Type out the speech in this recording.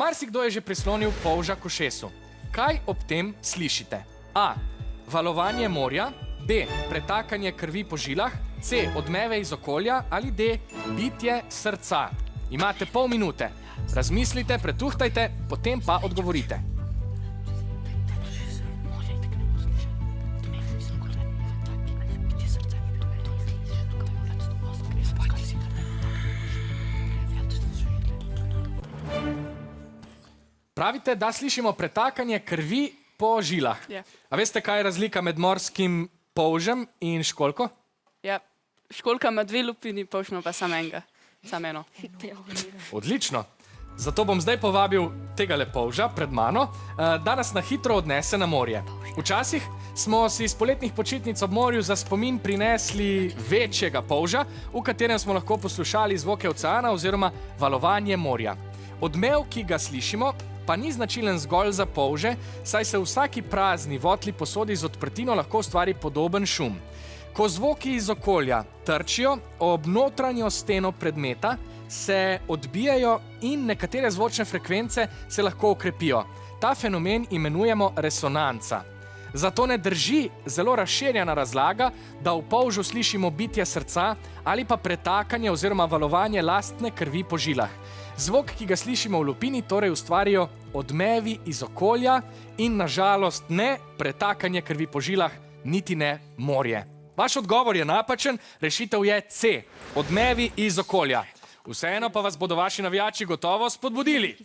Marsikdo je že prislonil polža k ušesu. Kaj ob tem slišite? A. Valovanje morja. B. Pretakanje krvi po žilah. C. Odmeve iz okolja. Ali D. Bitje srca. Imate pol minute. Razmislite, pretuhtajte, potem pa odgovorite. Pravite, da slišimo pretakanje krvi po žilah. Ja. A veste, kaj je razlika med morskim polžem in školjko? Ja, školjka ima 2 lupini, polž ima pa samo enega. Samo eno. Odlično. Zato bom zdaj povabil tegale polža pred mano, da nas na hitro odnese na morje. Včasih smo si iz poletnih počitnic ob morju za spomin prinesli večjega polža, v katerem smo lahko poslušali zvoke oceana oziroma valovanje morja. Odmev, ki ga slišimo, pa ni značilen zgolj za polže, saj se v vsaki prazni votli posodi z odprtino lahko ustvari podoben šum. Ko zvoki iz okolja trčijo ob notranjo steno predmeta, se odbijajo in nekatere zvočne frekvence se lahko okrepijo. Ta fenomen imenujemo resonanca. Zato ne drži zelo razširjena razlaga, da v polžu slišimo bitje srca ali pa pretakanje oziroma valovanje lastne krvi po žilah. Zvok, ki ga slišimo v lupini, torej ustvarijo odmevi iz okolja in nažalost ne pretakanje krvi po žilah, niti ne morje. Vaš odgovor je napačen, rešitev je C. Odmevi iz okolja. Vseeno pa vas bodo vaši navijači gotovo spodbudili.